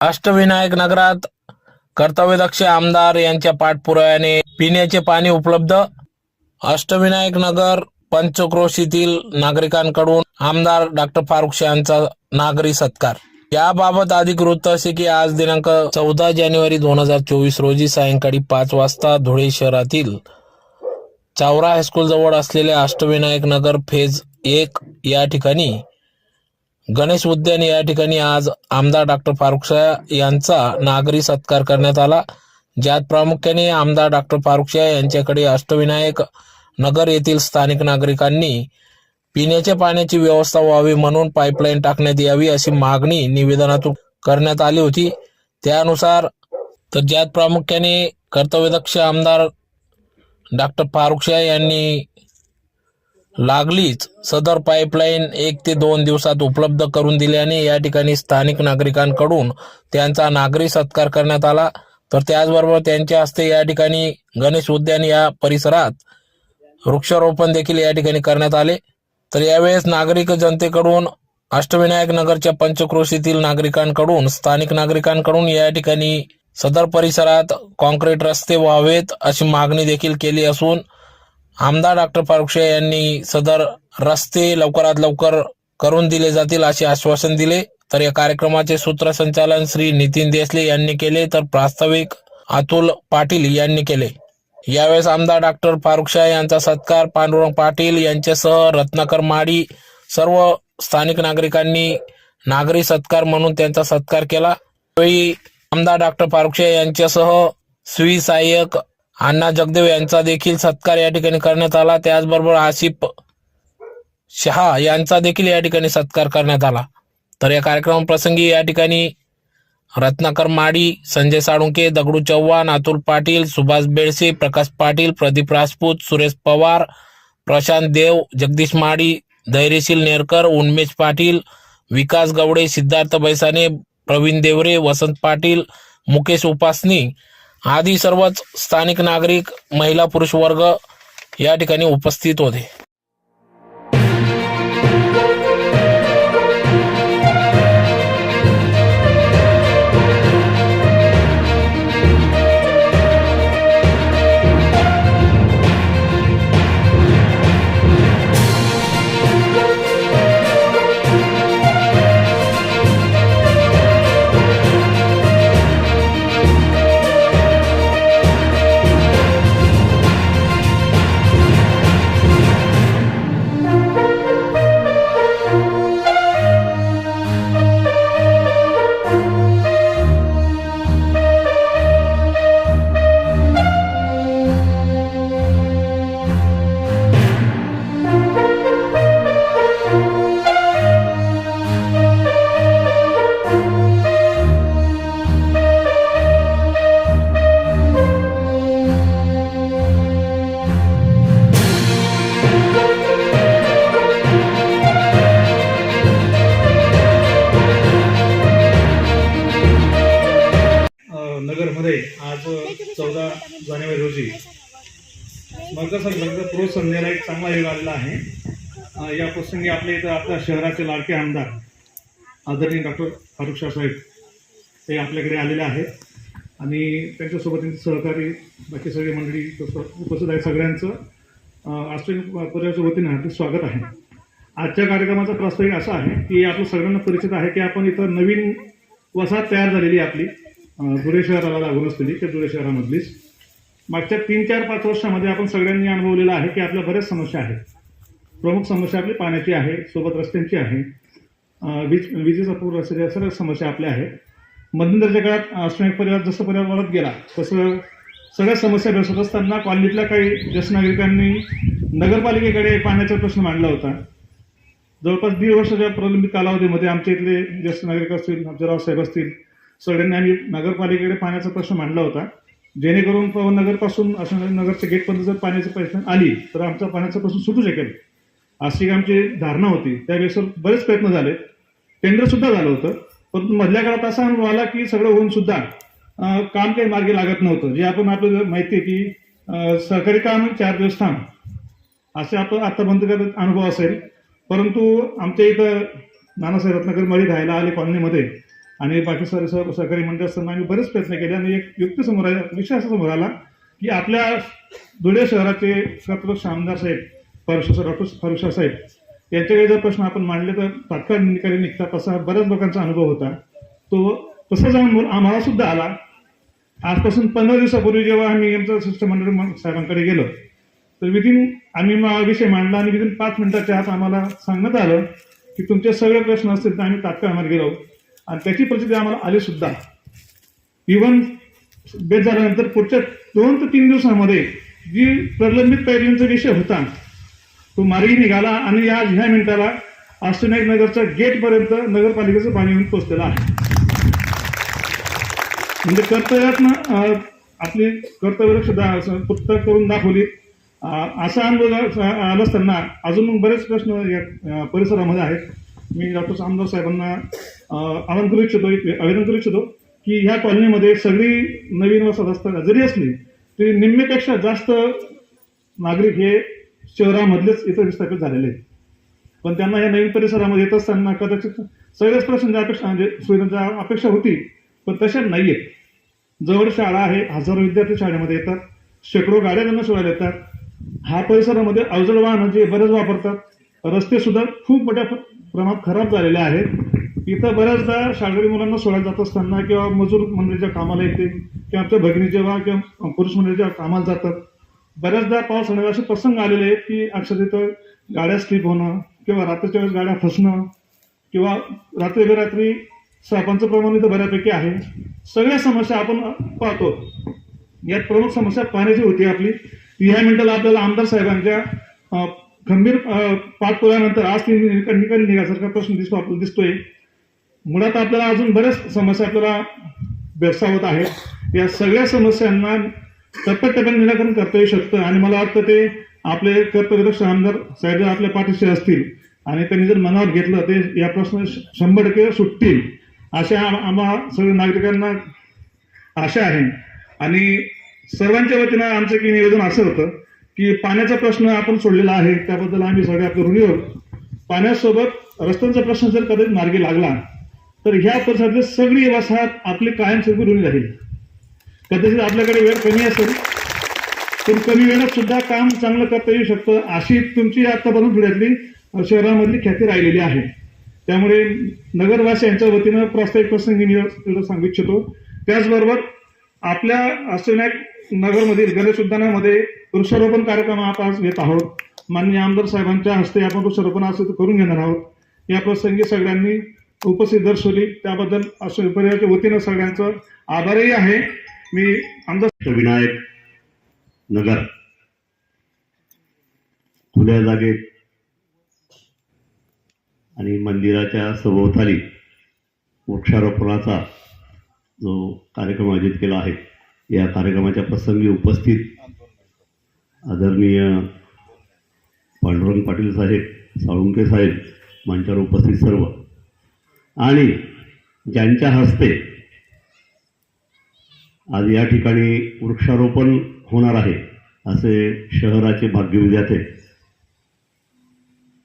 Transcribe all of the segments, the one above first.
अष्टविनायक नगरात कर्तव्यदक्ष आमदार यांच्या पाठपुराव्याने पिण्याचे पाणी उपलब्ध. अष्टविनायक नगर पंचक्रोशीतील नागरिकांकडून आमदार डॉक्टर फारुख शाह यांचा नागरी सत्कार. याबाबत अधिक वृत्त असे की आज दिनांक 14 जानेवारी 2024 रोजी सायंकाळी 5 वाजता धुळे शहरातील चावरा हायस्कूल जवळ असलेल्या अष्टविनायक नगर फेज 1 या ठिकाणी गणेश उद्यान या ठिकाणी आज आमदार डॉक्टर फारुख शाह यांचा नागरी सत्कार करण्यात आला, ज्यात प्रामुख्याने आमदार डॉक्टर फारुख शाह यांच्याकडे अष्टविनायक नगर येथील स्थानिक नागरिकांनी पिण्याच्या पाण्याची व्यवस्था व्हावी म्हणून पाईपलाईन टाकण्यात यावी अशी मागणी निवेदनातून करण्यात आली होती. त्यानुसार ज्यात प्रामुख्याने कर्तव्यदक्ष आमदार डॉक्टर फारुख शाह यांनी लागलीच सदर पाईपलाईन 1 ते 2 दिवसात उपलब्ध करून दिल्याने या ठिकाणी स्थानिक नागरिकांकडून त्यांचा नागरी सत्कार करण्यात आला. तर त्याचबरोबर त्यांच्या हस्ते या ठिकाणी गणेश उद्यान या परिसरात वृक्षारोपण देखील या ठिकाणी करण्यात आले. तर यावेळेस नागरिक जनतेकडून अष्टविनायक नगरच्या पंचक्रोशीतील नागरिकांकडून स्थानिक नागरिकांकडून या ठिकाणी सदर परिसरात कॉन्क्रीट रस्ते व्हावेत अशी मागणी देखील केली असून आमदार डॉक्टर फारुख शाह यांनी सदर रस्ते लवकरात लवकर करून दिले जातील असे आश्वासन दिले. तर या कार्यक्रमाचे सूत्रसंचालन श्री नितीन देसले यांनी केले, तर प्रास्ताविक अतुल पाटील यांनी केले. यावेळेस आमदार डॉक्टर फारुख शाह यांचा सत्कार पांडुरंग पाटील यांच्यासह रत्नाकर माडी सर्व स्थानिक नागरिकांनी नागरी सत्कार म्हणून त्यांचा सत्कार केला. यावेळी आमदार डॉक्टर फारुख शाह यांच्यासह स्वी सहाय्यक अण्णा जगदेव यांचा देखील सत्कार या ठिकाणी करण्यात आला. त्याचबरोबर आसिफ शहा यांचा देखील या ठिकाणी सत्कार करण्यात आला. तर या कार्यक्रमाप्रसंगी या ठिकाणी रत्नाकर माडी, संजय साळुंके, दगडू चव्हाण, अतुल पाटील, सुभाष बेळसे, प्रकाश पाटील, प्रदीप राजपूत, सुरेश पवार, प्रशांत देव, जगदीश माडी, धैर्यशील नेरकर, उन्मेष पाटील, विकास गवडे, सिद्धार्थ बैसाने, प्रवीण देवरे, वसंत पाटील, मुकेश उपासनी आदी सर्वच स्थानिक नागरिक, महिला पुरुष वर्ग या ठिकाणी उपस्थित होते. नगरमध्ये आज 14 जानेवारी रोजी मकर संक्रांतीचा पूर्व संध्येला एक चांगला योग आलेला आहे. या प्रसंगी आपल्या इथं आपल्या शहराचे लाडके आमदार आदरणीय डॉक्टर फारुख शाह साहेब हे आपल्याकडे आलेले आहेत आणि त्यांच्यासोबत त्यांचे सहकारी बाकी सगळी मंडळी उपस्थित आहे. सगळ्यांचं अष्टविनायक परिवाराच्या वतीने हार्दिक स्वागत आहे. आजच्या कार्यक्रमाचा प्रास्ताविक असा आहे की आपलं सगळ्यांना परिचित आहे की आपण इथं नवीन वसाहत तयार झालेली आहे आपली धुळे शहराला लागून असलेली त्या धुळे शहरामधलीच. मागच्या 3-4-5 वर्षामध्ये आपण सगळ्यांनी अनुभवलेलं आहे की आपल्या बऱ्याच समस्या आहेत. प्रमुख समस्या आपली पाण्याची आहे, सोबत रस्त्यांची आहे, विजेचा पूर असलेल्या सर्व समस्या आपल्या आहेत. मध्यंतरच्या काळात अष्टविनायक परिवार जसं परिवार वाढत गेला तसं सगळ्या समस्या भेसत असताना कॉलनीतल्या काही ज्येष्ठ नागरिकांनी नगरपालिकेकडे पाण्याचा प्रश्न मांडला होता. जवळपास 1.5 वर्षाच्या प्रलंबित कालावधीमध्ये आमच्या इथले ज्येष्ठ नागरिक असतील, अफजलराव साहेब असतील, सगळ्यांनी आम्ही नगरपालिकेकडे पाण्याचा प्रश्न मांडला होता, जेणेकरून पवननगरपासून अशोकनगरच्या गेटपर्यंत जर पाण्याची प्रश्न आली तर आमचा पाण्याचा प्रश्न सुटू शकेल अशी आमची धारणा होती. त्यावेळेस बरेच प्रयत्न झाले, टेंडरसुद्धा झालं होतं, पण मधल्या काळात असा अनुभव आला की सगळं होऊन सुद्धा काम काही मार्गी लागत नव्हतं. जे आपण आपल्याला माहिती आहे की सरकारी काम 4 दिवस थांब असे आपण आतापर्यंत अनुभव असेल. परंतु आमच्या इथं नानासाहेब रत्नाकर मळी राहायला आले कॉलनीमध्ये आणि बाकी सर्व सहकारी मंडळ असताना आम्ही बरेच प्रयत्न केले आणि एक युक्ती समोर आला, विषय असा समोर आला की आपल्या धुळे शहराचे कर्तृत्व आमदार साहेब डॉक्टर फारुख साहेब यांच्याकडे जर प्रश्न आपण मांडले तर तात्काळ निकाली निघतात, असा बऱ्याच लोकांचा अनुभव होता. तो तसा जाऊन आम्हाला सुद्धा आला. आजपासून 15 दिवसापूर्वी जेव्हा आम्ही आमच्या शिष्टमंडळ साहेबांकडे गेलो तर आम्ही विषय मांडला आणि विदिन 5 मिनिटाच्या आत आम्हाला सांगण्यात आलं की तुमचे सगळे प्रश्न असतील तर आम्ही तात्काळ आम्हाला गेलो आणि त्याची परिस्थिती आम्हाला आली सुद्धा. इव्हन बेट झाल्यानंतर पुढच्या 2 ते 3 दिवसामध्ये जी प्रलंबित पैरवींचा विषय होता तो मार्गी निघाला आणि आज ह्या मिनिटाला अष्टविनायक नगरच्या गेटपर्यंत नगरपालिकेचं पाणी येऊन पोहोचलेलं आहे. म्हणजे कर्तव्यातनं आपली कर्तव्य पुस्तक करून दाखवली. असा अनुभव आला असताना अजून बरेच प्रश्न या परिसरामध्ये आहेत. मी डॉक्टर आमदार साहेबांना आवाहन करू इच्छितो की ह्या कॉलनीमध्ये सगळी नवीन वसाहत जरी असली तरी निम्मेपेक्षा जास्त नागरिक हे शहरामधलेच इथं विस्थापित झालेले आहेत. पण त्यांना या नवीन परिसरामध्ये येत असताना कदाचित सगळ्याच प्रश्नांची अपेक्षा म्हणजे सुविधांची अपेक्षा होती, पण तशा नाही आहेत. जवळ शाळा आहे, हजारो विद्यार्थी शाळेमध्ये येतात, शेकडो गाड्या त्यांना सोडायला येतात. हा परिसरामध्ये अवजड वाहनं जे बरेच वापरतात. रस्ते सुद्धा खूप मोठ्या प्रमाणात खराब झालेले आहेत. इथं बऱ्याचदा शाळकरी मुलांना सोडायला जात असताना किंवा मजूर मंडळीच्या कामाला येते किंवा आमच्या भगिनी जेव्हा किंवा पुरुष मंडळी जेव्हा कामाला जातात, बऱ्याचदा पावसाळ्यात असे प्रसंग आलेले आहेत की अक्षरशः गाड्या स्लिप होणं किंवा रात्रीच्या वेळेस गाड्या फसणं किंवा रात्री बेरात्री सापांचं प्रमाण इथं बऱ्यापैकी आहे. सगळ्या समस्या आपण पाहतो. यात प्रमुख समस्या पाण्याची होती आपली. ह्या मिनिटाला आपल्याला आमदार साहेबांच्या खंबीर पाठपुराव्यानंतर आज ती निकाली निघासारखा प्रश्न दिसतोय. मुळात आपल्याला अजून बऱ्याच समस्या आपल्याला भेडसावत आहेत. या सगळ्या समस्यांना टप्प्याटप्प्याने निराकरण करता येऊ शकतं आणि मला वाटतं ते आपले कर्तव्यदक्ष आमदार साहेब जर आपल्या पाठीशी असतील आणि त्यांनी जर मनावर घेतलं ते या प्रश्न 100% सुटतील अशा आम्हा सगळ्या नागरिकांना आशा आहे. आणि सर्वांच्या वतीनं आमचं की निवेदन असं होतं की पाण्याचा प्रश्न आपण सोडलेला आहे, त्याबद्दल आम्ही सगळे आपले ऋणी आहोत. पाण्यासोबत रस्त्यांचा प्रश्न जर कदाचित मार्गी लागला तर ह्या परिसरातली सगळी वसाहत आपली कायमस्वरूपी ऋणी राहील. कदाचित आपल्याकडे वेळ कमी असेल पण कमी वेळात सुद्धा काम चांगलं करता येऊ शकतं अशी तुमची आतापर्यंत धुळ्यातली शहरामधली ख्याती राहिलेली आहे. त्यामुळे नगरवासियांच्या वतीनं प्रास्ताविक प्रसंगी मी एवढं सांगू इच्छितो. त्याचबरोबर आपल्या अष्टविनायक नगरमधील गणेश उद्यानामध्ये वृक्षारोपण कार्यक्रम आपण आज घेत आहोत. माननीय आमदार साहेबांच्या हस्ते आपण वृक्षारोपण असं करून घेणार आहोत. या प्रसंगी सगळ्यांनी उपस्थित दर्शवली त्याबद्दल परिवाराच्या वतीनं सगळ्यांचं आभारही आहे. मी आमदार विनायक नगर खुल्या जागेत आणि मंदिराच्या सभोवताली वृक्षारोपणाचा जो कार्यक्रम आयोजित केला आहे, या कार्यक्रमाच्या प्रसंगी उपस्थित आदरणीय पांडुरंग पाटील साहेब, साळुंके साहेब, मंचावर उपस्थित सर्व आणि ज्यांच्या हस्ते आज या ठिकाणी वृक्षारोपण होणार आहे असे शहराचे भाग्यविधाते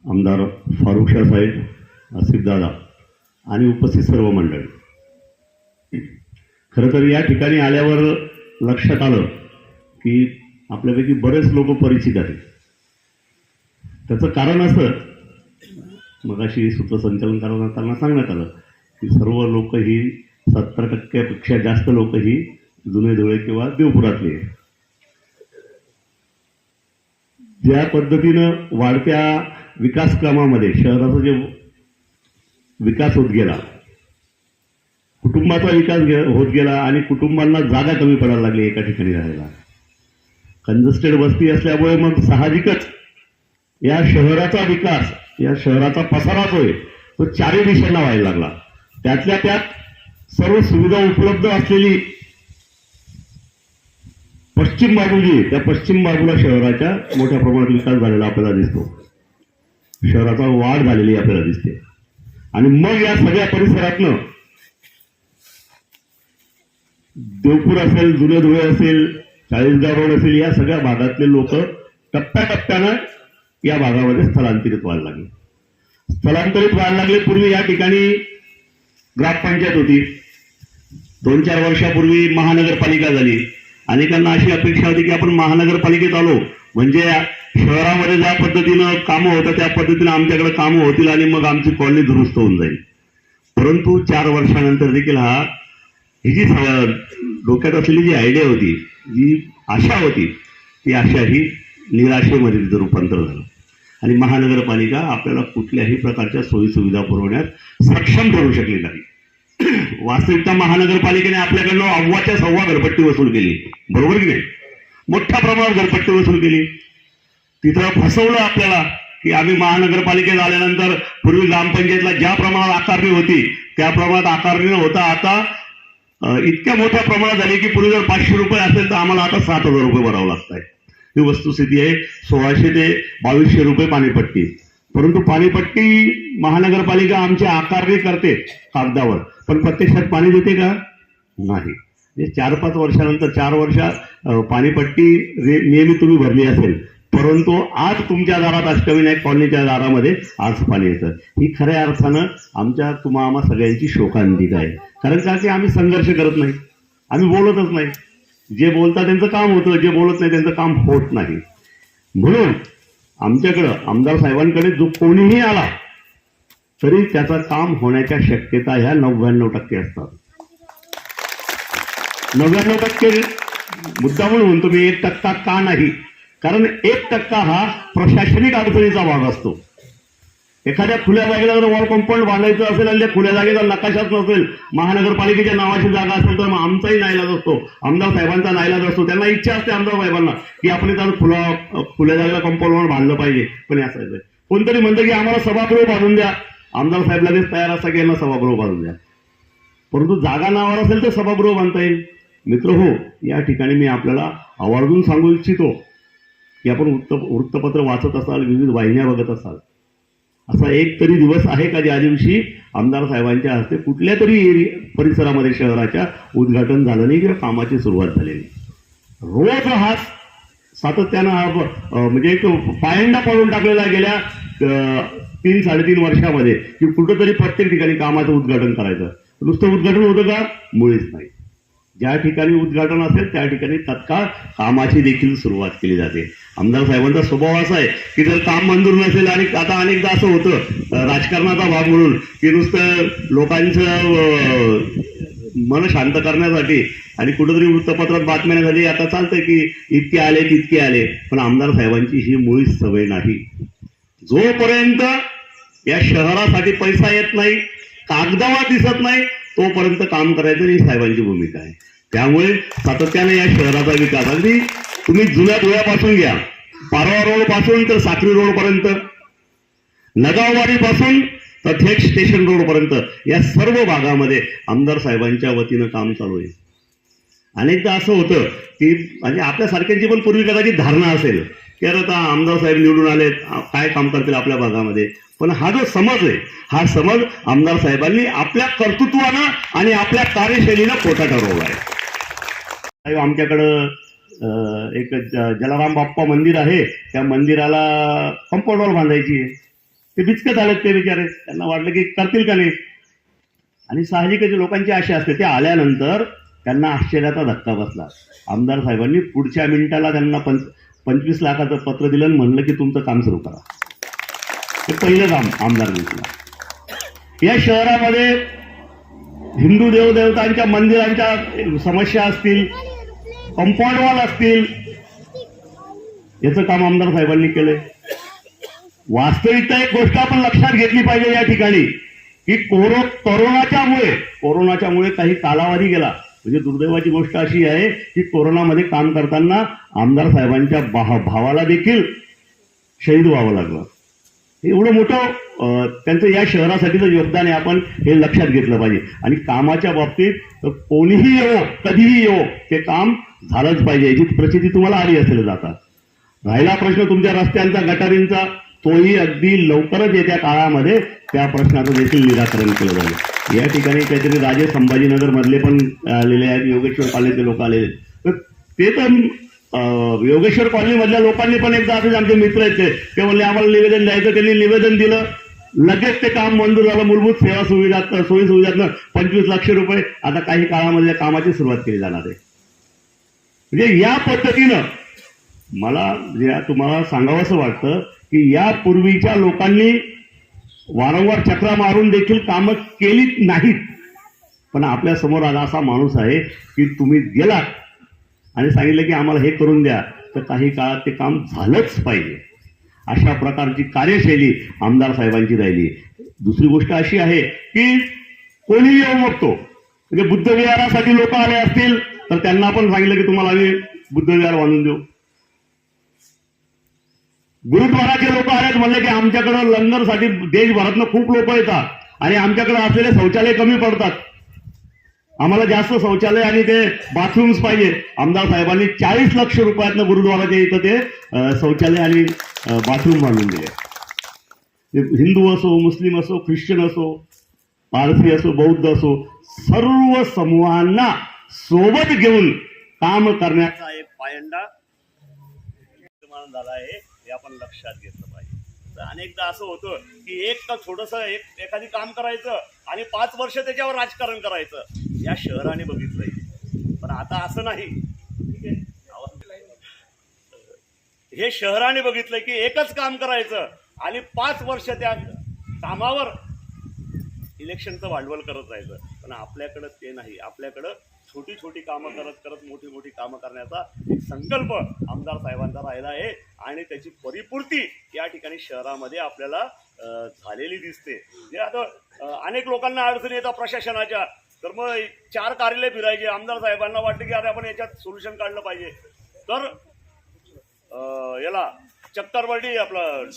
आमदार फारुख साहेब, आसिफदादा आणि उपस्थित सर्व मंडळी. खरं तर या ठिकाणी आल्यावर लक्षात आलं की आपल्यापैकी बरेच लोक परिचित आहेत. त्याचं कारण असं, मगाशी सूत्रसंचालन करताना सांगण्यात आलं की सर्व लोक ही 70%पेक्षा जास्त लोक ही जुने धुळे किंवा देवपुरातली आहेत. ज्या पद्धतीनं वाढत्या विकास कामामध्ये शहराचा जे विकास होत गेला, कुटुंबाचा विकास होत गेला आणि कुटुंबांना जागा कमी पडायला लागली एका ठिकाणी राहायला. कंजस्टेड वस्ती असल्यामुळे मग साहजिकच या शहराचा विकास, या शहराचा पसारा जो आहे तो चारही दिशांना व्हायला लागला. त्यातल्या त्यात सर्व सुविधा उपलब्ध असलेली पश्चिम बाजू जी, त्या पश्चिम बाजूला शहराच्या मोठ्या प्रमाणात विकास झालेला आपल्याला दिसतो. शहराचा वाढ झालेली आपल्याला दिसते. आणि मग या सगळ्या परिसरातनं देवपूर असेल, जुने धुळे असेल, चाळीसगाव रोड असेल, या सगळ्या भागातले लोक टप्प्याटप्प्यानं या भागामध्ये स्थलांतरित व्हायला लागले. पूर्वी या ठिकाणी ग्रामपंचायत होती, 2-4 वर्षापूर्वी महानगरपालिका झाली. अनेकांना अशी अपेक्षा होती की आपण महानगरपालिकेत आलो म्हणजे शहरामध्ये ज्या पद्धतीनं कामं होतं त्या पद्धतीनं आमच्याकडे कामं होतील आणि मग आमची कॉलनी दुरुस्त होऊन जाईल. परंतु 4 वर्षानंतर देखील ही जी डोक्यात असलेली जी आयडिया होती, जी आशा होती, ती आशा ही निराशेमध्ये तिचं रूपांतर झालं आणि महानगरपालिका आपल्याला कुठल्याही प्रकारच्या सोयीसुविधा पुरवण्यात सक्षम ठरू शकली नाही. वास्तविकता महानगरपालिकेने आपल्याकडनं अव्वाच्या सव्वा घरपट्टी वसूल केली, बरोबर की नाही? मोठ्या प्रमाणात घरपट्टी वसूल केली. तिथं फसवलं आपल्याला की आम्ही महानगरपालिकेत आल्यानंतर पूर्वी ग्रामपंचायतला ज्या प्रमाणात आकारणी होती त्या प्रमाणात आकारणी न होता आता इतक्या मोठ्या प्रमाणात झाली की पूर्वी जर 500 रुपये असेल तर आम्हाला आता 7,000 रुपये भरावं लागत आहे. ही वस्तुस्थिती आहे. 1600 ते 2200 रुपये पाणीपट्टी. परंतु पाणीपट्टी महानगरपालिका आमची आकारणी करते कागदावर, पण प्रत्यक्षात पाणी देते का? नाही. 4-5 वर्षानंतर 4 वर्षात पाणीपट्टी नियमित तुम्ही भरली असेल, परंतु आज तुमच्या दारात अष्टविनायक कॉलनीच्या दारामध्ये आज पाणी येतं. ही खऱ्या अर्थानं आम्हा सगळ्यांची शोकांतिका आहे. कारण का की आम्ही संघर्ष करत नाही, आम्ही बोलतच नाही. जे बोलतात त्यांचं काम होतं, जे बोलत नाही त्यांचं काम होत नाही. म्हणून आमच्याकडं आमदार साहेबांकडे जो कोणीही आला तरी त्याचं काम होण्याच्या शक्यता ह्या 99% असतात. 99% मुद्दा म्हणून म्हणतो मी, 1% का नाही? कारण 1% हा प्रशासनिक अडचणीचा भाग असतो. एखाद्या खुल्या जागेला जर वॉल कंपाऊंड बांधायचं असेल आणि त्या खुल्या जागेचा नकाशाच नसेल, महानगरपालिकेच्या नावाची जागा असेल तर मग आमचाही नाईलाज असतो, आमदार साहेबांचा नाईलाज असतो. त्यांना इच्छा असते आमदार साहेबांना की आपण त्याला खुल्या जागेला कंपाऊंड बांधलं पाहिजे, पण हे असायचं. कोणतरी म्हणतं की आम्हाला सभागृह बांधून द्या, आमदार साहेब लगेच तयार असता की यांना सभागृह बांधून द्या. परंतु जागा नावावर असेल तर सभागृह बांधता येईल. मित्र हो, या ठिकाणी मी आपल्याला आवर्जून सांगू इच्छितो की आपण वृत्तपत्र वाचत असाल, विविध वाहिन्या बघत असाल, असा एक तरी दिवस आहे का ज्या दिवशी आमदार साहेबांच्या हस्ते कुठल्या तरी परिसरामध्ये शहराच्या उद्घाटन झालं नाही किंवा कामाची सुरुवात झालेली. रोज हा सातत्यानं म्हणजे एक पायंडा पडून टाकलेला गेल्या 3-3.5 वर्षामध्ये की कुठंतरी प्रत्येक ठिकाणी कामाचं उद्घाटन करायचं. नुसतं उद्घाटन होतं का? मुळीच नाही. ज्या ठिकाणी उद्घाटन असेल त्या ठिकाणी तत्काळ कामाची देखील सुरुवात केली जाते. आमदार साहेबांचा स्वभाव असा आहे की जर काम मंजूर नसेल, आणि आता अनेकदा असं होतं राजकारणाचा भाग म्हणून की नुसतं लोकांचं मन शांत करण्यासाठी आणि कुठेतरी वृत्तपत्रात बातम्या झाली आता चालतंय की इतके आले तितके आले, पण आमदार साहेबांची ही मुळीच सवय नाही. जोपर्यंत या शहरासाठी पैसा येत नाही, कागदावर दिसत नाही, तोपर्यंत काम करायचं ही साहेबांची भूमिका आहे. त्यामुळे सातत्याने या शहराचा विकास, अगदी तुम्ही जुन्या धुळ्यापासून घ्या, पारवा रोड पासून तर साखरी रोड पर्यंत, नगाववाडी पासून तर थेट स्टेशन रोड पर्यंत या सर्व भागामध्ये आमदार साहेबांच्या वतीनं काम चालू आहे. अनेकदा असं होतं की म्हणजे आपल्यासारख्यांची पण पूर्वी कदाचित धारणा असेल की आता आमदार साहेब निवडून आले, काय काम करतील आपल्या भागामध्ये. पण हा जो समज आहे, हा समज आमदार साहेबांनी आपल्या कर्तृत्वानं आणि आपल्या कार्यशैलीनं खोटा ठरवला आहे. आमच्याकडं एक जलाराम बाप्पा मंदिर आहे, त्या मंदिराला कंपाऊंड वॉल बांधायची आहे. ते बिचकत आलेत ते बिचारे, त्यांना वाटलं की करतील का नाही. आणि साहजिकच लोकांची आशा असते. ते आल्यानंतर त्यांना आश्चर्याचा धक्का बसला. आमदार साहेबांनी पुढच्या मिनिटाला त्यांना 25 लाखाचं पत्र दिलं आणि म्हणलं की तुमचं काम सुरू करा. हे पहिलं काम आमदार दिसला. या शहरामध्ये हिंदू देवदेवतांच्या मंदिरांच्या समस्या असतील, कंपाऊंड वॉल असतील, याचं काम आमदार साहेबांनी केलंय. वास्तविकता एक गोष्ट आपण लक्षात घेतली पाहिजे या ठिकाणी की कोरोनाच्यामुळे काही कालावधी गेला. म्हणजे दुर्दैवाची गोष्ट अशी आहे की कोरोनामध्ये काम करताना आमदार साहेबांच्या भावाला देखील शहीद व्हावं लागलं. एवढं मोठं त्यांचं या शहरासाठीचं योगदान आहे. आपण हे लक्षात घेतलं पाहिजे. आणि कामाच्या बाबतीत कोणीही येवो, कधीही येवो, ते काम झालंच पाहिजे. याची प्रचिती तुम्हाला आली असेल जाता. राहिला प्रश्न तुमच्या रस्त्यांचा, गटारींचा, तोही अगदी लवकरच येत्या काळामध्ये त्या प्रश्नाचं देखील निराकरण केलं जाईल. या ठिकाणी काहीतरी राजे संभाजीनगर मधले पण आलेले आहेत, योगेश्वर कॉलनीचे लोक आलेले. तर ते तर योगेश्वर कॉलनी मधल्या लोकांनी पण एकदा असेच आमचे मित्र आहेत ते म्हणले आम्हाला निवेदन द्यायचं. त्यांनी निवेदन दिलं लगेच ते काम मंजूर झालं. मूलभूत सेवा सुविधा सोयी सुविधातनं 25 लाख रुपये आता काही काळामध्ये कामाची सुरुवात केली जाणार आहे. म्हणजे या पद्धतीनं मला तुम्हाला सांगावंसं वाटतं की यापूर्वीच्या लोकांनी वारंवार चक्रा मारून देखील कामं केलीच नाहीत. पण आपल्या समोर आज असा माणूस आहे की तुम्ही गेलात आणि सांगितलं की आम्हाला हे करून द्या, तर काही काळात ते काम झालंच पाहिजे. अशा प्रकारची कार्यशैली आमदार साहेबांची राहिली. दुसरी गोष्ट अशी आहे की कोणी येऊ बघतो, म्हणजे बुद्ध विहारासाठी लोक आले असतील तर त्यांना पण सांगितलं की तुम्हाला आम्ही बुद्ध विहार बांधून देऊ. गुरुद्वाराचे लोक आलेत म्हणले की आमच्याकडे लंगरसाठी देशभरातनं खूप लोक येतात आणि आमच्याकडे असलेले शौचालय कमी पडतात, आम्हाला जास्त शौचालय आणि ते बाथरूम्स पाहिजे. आमदार साहेबांनी 40 लाख रुपयातनं गुरुद्वाराच्या इथं ते शौचालय आणि बाथरूम बांधून दिले. हिंदू असो, मुस्लिम असो, ख्रिश्चन असो, पारसी असो, बौद्ध असो, सर्व समूहांना सोबत घेऊन काम करण्याचा एक पायंडा निर्माण झाला आहे, हे आपण लक्षात घेतलं पाहिजे. तर अनेकदा असं होतं की एक थोडंसं एखादी काम करायचं आणि 5 वर्ष त्याच्यावर राजकारण करायचं. या शहराने बघितलंय, पण आता असं नाही. हे शहराने बघितलंय की एकच काम करायचं आणि 5 वर्ष त्या कामावर इलेक्शनचं भांडवल करत जायचं. पण आपल्याकडं ते नाही. आपल्याकडं छोटी छोटी कामं करत करत मोठी मोठी कामं करण्याचा एक संकल्प आमदार साहेबांचा राहिला आहे आणि त्याची परिपूर्ती या ठिकाणी शहरामध्ये आपल्याला झालेली दिसते. जे आता अनेक लोकांना अडचणी येतात प्रशासनाच्या, तर मग 4 कार्यालय फिरायचे. आमदार साहेबांना वाटतं की अरे आपण याच्यात सोल्युशन काढलं पाहिजे, तर याला चक्करवाडी आपलं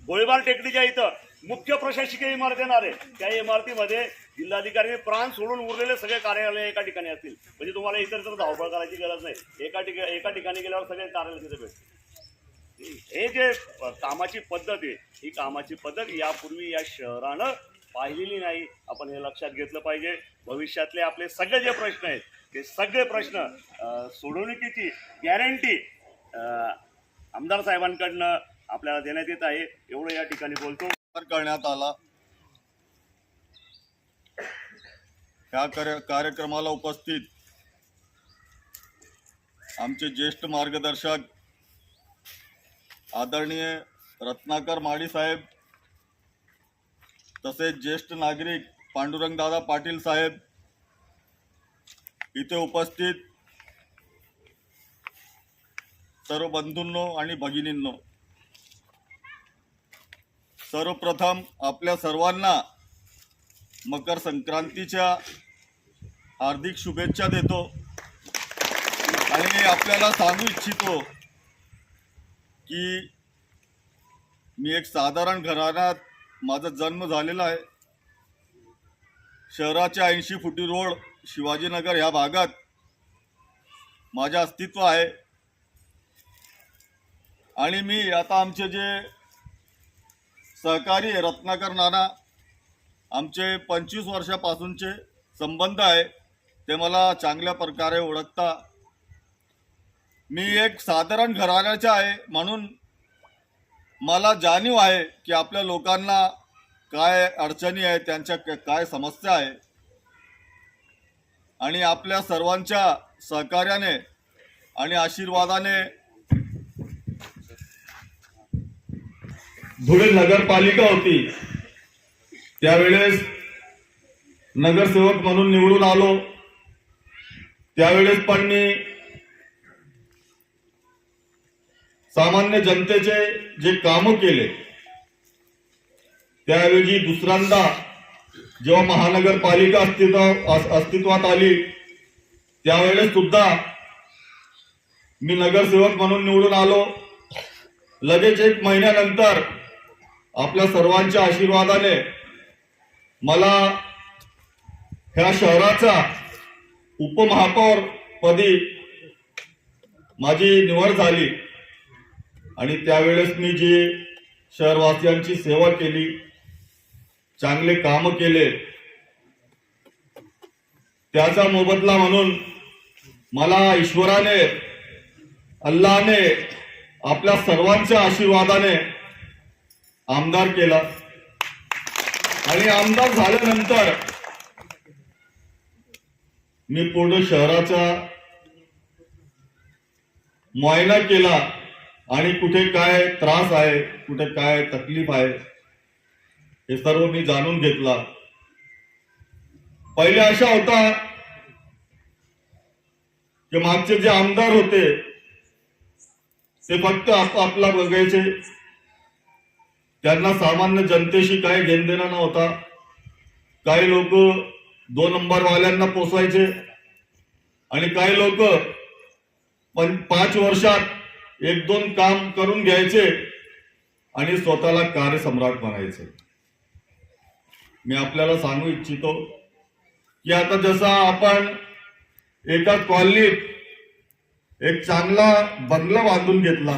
गोळीबार टेकडीच्या इथं मुख्य प्रशासकीय इमारत येणार आहे. त्या इमारतीमध्ये जिल्हाधिकारी प्राण सोडून उरलेले सगळे कार्यालय एका ठिकाणी असतील. म्हणजे तुम्हाला इतर तर धावपळ करायची गरज नाही. एका ठिकाणी गेल्यावर सगळे कार्यालय तिथे भेटतील. हे जे कामाची पद्धत आहे, ही कामाची पद्धत यापूर्वी या शहरानं पाहिलेली नाही. आपण हे लक्षात घेतलं पाहिजे. भविष्यातले आपले सगळे जे प्रश्न आहेत, ते सगळे प्रश्न सोडवणुकीची गॅरंटी आमदार साहेबांकडनं आपल्याला देण्यात येत आहे. एवढं या ठिकाणी बोलतो. करण्यात आला. या कार्यक्रमाला उपस्थित आमचे ज्येष्ठ मार्गदर्शक आदरणीय रत्नाकर माडी साहेब, तसेच ज्येष्ठ नागरिक पांडुरंगदादा पाटील साहेब, इथे उपस्थित सर्व बंधूंनो आणि भगिनींनो, सर्वप्रथम आपल्या सर्वांना मकर संक्रांतीच्या हार्दिक शुभेच्छा देतो आणि आपल्याला सांगू इच्छितो की मी एक साधारण घराण्यात माझा जन्म झालेला आहे. शहराच्या 80 फुटी रोड शिवाजीनगर ह्या भागात माझे अस्तित्व आहे आणि मी आता आमचे जे सहकारी रत्नाकर नाना, आमचे 25 वर्षापासूनचे संबंध आहे, ते मला चांगल्या प्रकारे ओळखता. मी एक साधारण घराण्याचा आहे म्हणून मला जाणीव आहे की आपल्या लोकांना काय अडचणी आहे, त्यांच्या काय समस्या आहे आणि आपल्या सर्वांच्या सहकार्याने आणि आशीर्वादाने धुळे नगरपालिका होती, त्यावेळेस नगरसेवक म्हणून निवडून आलो. त्यावेळेस पण मी सामान्य जनतेचे जे कामं केले, त्याऐवजी दुसऱ्यांदा जेव्हा महानगरपालिका अस्तित्वात आली त्यावेळेस सुद्धा मी नगरसेवक म्हणून निवडून आलो. लगेच 1 महिन्यानंतर आपल्या सर्वांच्या आशीर्वादाने मला ह्या शहराचा उपमहापौर पदी माझी निवड झाली आणि त्यावेळेस मी जी शहरवासियांची सेवा केली, चांगले काम केले, त्याचा मोबदला म्हणून मला ईश्वराने, अल्लाहने आपल्या सर्वांच्या आशीर्वादाने आमदार केला आणि आमदार झाल्यानंतर मी पूर्ण शहराचा मुआयना केला आणि कुठे काय त्रास आहे, कुठे काय तकलीफ आहे, हे सर्व मी जाणून घेतला. पहिले अशा होता की मागचे जे आमदार होते ते फक्त आपला बघायचे, त्यांना सामान्य जनतेशी काही घेणदेणं नव्हता. काही लोक 2 नंबर वाल्यांना पोसायचे आणि काही लोक 5 वर्षात 1-2 काम करून घ्यायचे आणि स्वतःला कार्यसम्राट बनायचे. मी आपल्याला सांगू इच्छितो की आता जसा आपण एका कॉलनीत एक चांगला बंगला बांधून घेतला,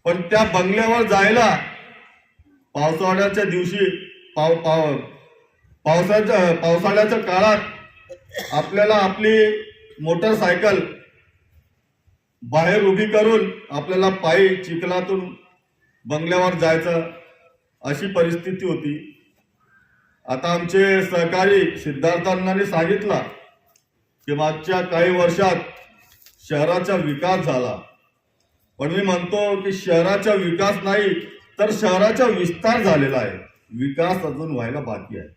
पण त्या बंगल्यावर जायला पावसाळ्याच्या दिवशी पावसाळ्याच्या काळात आपल्याला आपली मोटरसायकल बाहेर उभी करून आपल्याला पायी चिखलातून बंगल्यावर जायचं अशी परिस्थिती होती. आता आमचे सहकारी सिद्धार्थांनी सांगितलं की मागच्या काही वर्षात शहराचा विकास झाला, पण मी म्हणतो की शहराचा विकास नाही तर शहराचा विस्तार झालेला आहे. विकास अजून व्हायला बाकी आहे.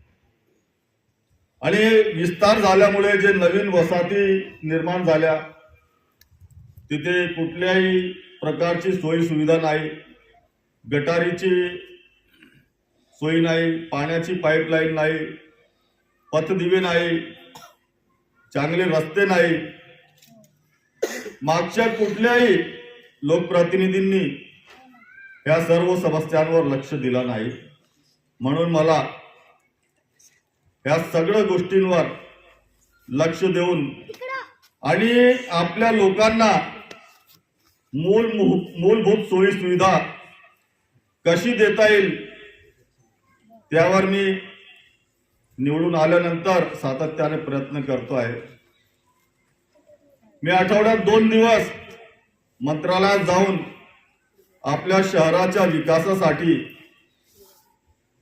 आणि विस्तार झाल्यामुळे जे नवीन वसाहती निर्माण झाल्या तिथे कुठल्याही प्रकारची सोयी सुविधा नाही, गटारीची सोयी नाही, पाण्याची पाईपलाईन नाही, पथदिवे नाही, चांगले रस्ते नाही. मागच्या कुठल्याही लोकप्रतिनिधींनी या सर्व समस्यांवर लक्ष दिलं नाही. म्हणून मला या सगळ्या गोष्टींवर लक्ष देऊन आणि आपल्या लोकांना मूलभूत सोयी सुविधा कशी देता येईल त्यावर मी निवडून आल्यानंतर सातत्याने प्रयत्न करतो आहे. मी आठवड्यात 2 दिवस मंत्रालयात जाऊन आपल्या शहराच्या विकासासाठी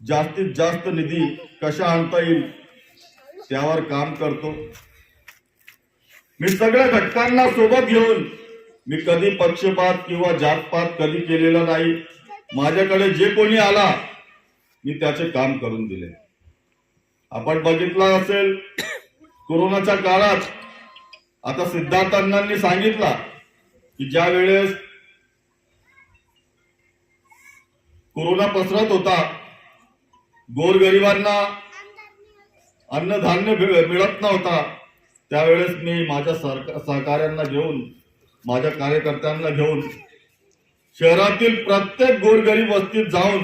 जास्तीत जास्त निधी कशा आणता येईल त्यावर काम करतो. मी सगळ्या घटकांना सोबत घेऊन मी कधी पक्षपात किंवा जातपात कधी केलेला नाही. माझ्याकडे जे कोणी आला मी त्याचे काम करून दिले. आपण बघितलं असेल कोरोनाच्या काळात आता सिद्धार्थांनी सांगितला की ज्या वेळेस कोरोना पसरत होता, गोरगरिबांना अन्नधान्य मिळत नव्हता, त्यावेळेस मी माझ्या सहकार्यांना घेऊन, माझ्या कार्यकर्त्यांना घेऊन शहरातील प्रत्येक गोरगरीब वस्तीत जाऊन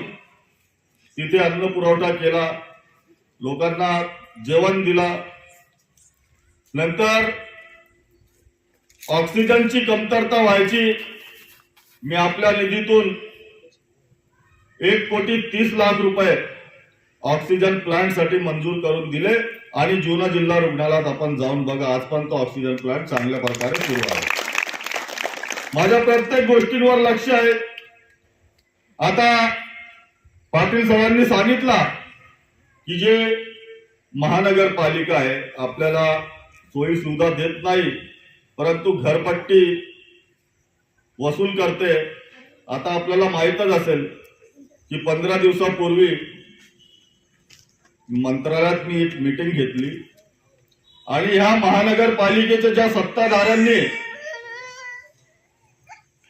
तिथे अन्न पुरवठा केला, लोकांना जेवण दिला. नंतर ऑक्सिजनची कमतरता व्हायची, मी आपल्या निधीतून 1,30,00,000 रुपये ऑक्सिजन प्लांट साठी मंजूर करून दिले आणि जुना जिल्हा रुग्णालयात आपण जाऊन बघा, आज पण तो ऑक्सिजन प्लांट चांगल्या प्रकारे सुरू आहे. माझ्या प्रत्येक गोष्टींवर लक्ष आहे. आता पाटील साहेबांनी सांगितलं की जे महानगरपालिका आहे आपल्याला सोयी सुविधा देत नाही, परंतु घरपट्टी वसूल करते. आता आपल्याला माहीतच असेल की 15 दिवसापूर्वी मंत्रालयात मी एक मीटिंग घेतली आणि ह्या महानगरपालिकेच्या ज्या सत्ताधाऱ्यांनी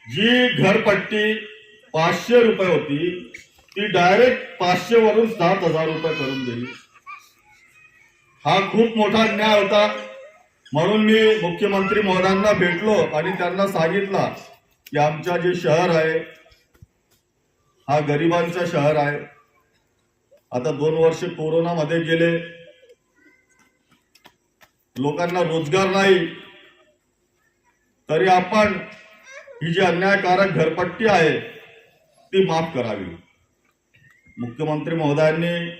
जी घरपट्टी 500 रुपये होती ती डायरेक्ट 500 वरून 7,000 रुपये करून दिली. हा खूप मोठा अन्याय होता. म्हणून मी मुख्यमंत्री महोदयांना भेटलो आणि त्यांना सांगितलं की आमच्या जे शहर आहे हा गरिबांचा शहर आहे. आता 2 वर्ष कोरोनामध्ये गेले, लोकांना रोजगार नाही, तरी आपण ही जी अन्यायकारक घरपट्टी आहे ती माफ करावी. मुख्यमंत्री महोदयांनी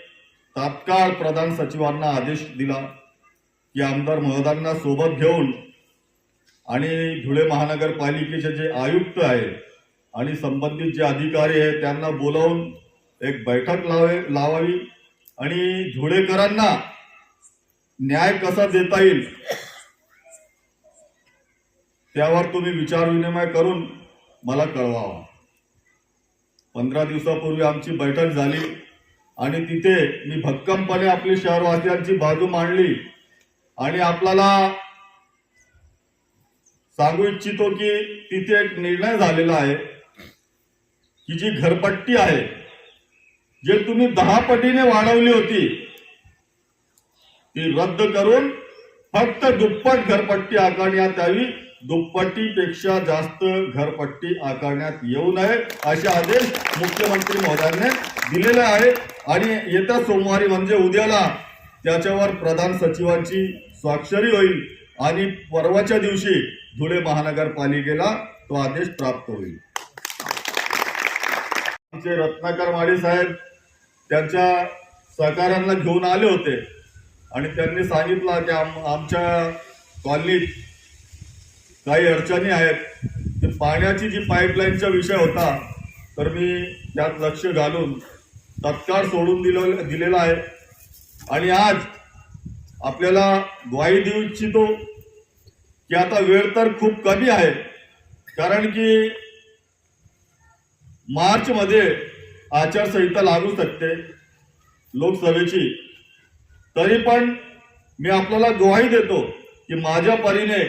तात्काळ प्रधान सचिवांना आदेश दिला की आमदार महोदयांना सोबत घेऊन आणि धुळे महानगरपालिकेचे जे आयुक्त आहे आणि संबंधित जे अधिकारी आहेत त्यांना बोलावून एक बैठक लावावी आणि धुळेकरांना न्याय कसा देता येईल त्यावर तुम्ही विचार विनिमय करून मला कळवावा. 15 दिवसापूर्वी आमची बैठक झाली आणि तिथे मी भक्कमपणे आपली शहरवासियांची बाजू मांडली आणि आपल्याला सांगू इच्छितो की तिथे एक निर्णय झालेला आहे की जी घरपट्टी आहे जे तुम्ही 10 पटीने वाढवली होती ती रद्द करून फक्त दुप्पट घरपट्टी आकारण्यात यावी. दुप्पटीपेक्षा जास्त घरपट्टी आकारण्यात येऊ नये असे आदेश मुख्यमंत्री महोदयांनी दिलेले आहे आणि येत्या सोमवारी म्हणजे उद्याला त्याच्यावर प्रधान सचिवांची स्वाक्षरी होईल आणि परवाच्या दिवशी धुळे महानगरपालिकेला तो आदेश प्राप्त होईल. आमचे रत्नाकर माळी साहेब त्यांच्या सहकाऱ्यांना घेऊन आले होते आणि त्यांनी सांगितलं की आमच्या कॉलनीत काही अडचणी आहेत. ते पाण्याची जी पाईपलाईनचा विषय होता तर मी त्यात लक्ष घालून तत्काळ सोडून दिलेला आहे आणि आज आपल्याला ग्वाही देऊ इच्छितो की आता वेळ तर खूप कमी आहे कारण की मार्च मध्ये आचारसंहिता लागू शकते लोकसभेची. तरी पण मी आपल्याला ग्वाही देतो की माझ्या परीने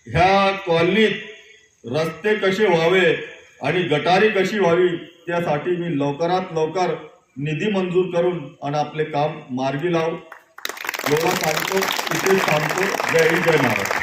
ह्या कॉलनीत रस्ते कसे व्हावे आणि गटारी कशी व्हावी त्यासाठी मी लवकरात लवकर निधी मंजूर करून आणि आपले काम मार्गी लावू. एवढं सांगतो, इथे थांबतो. जय हिंद, जय महाराष्ट्र.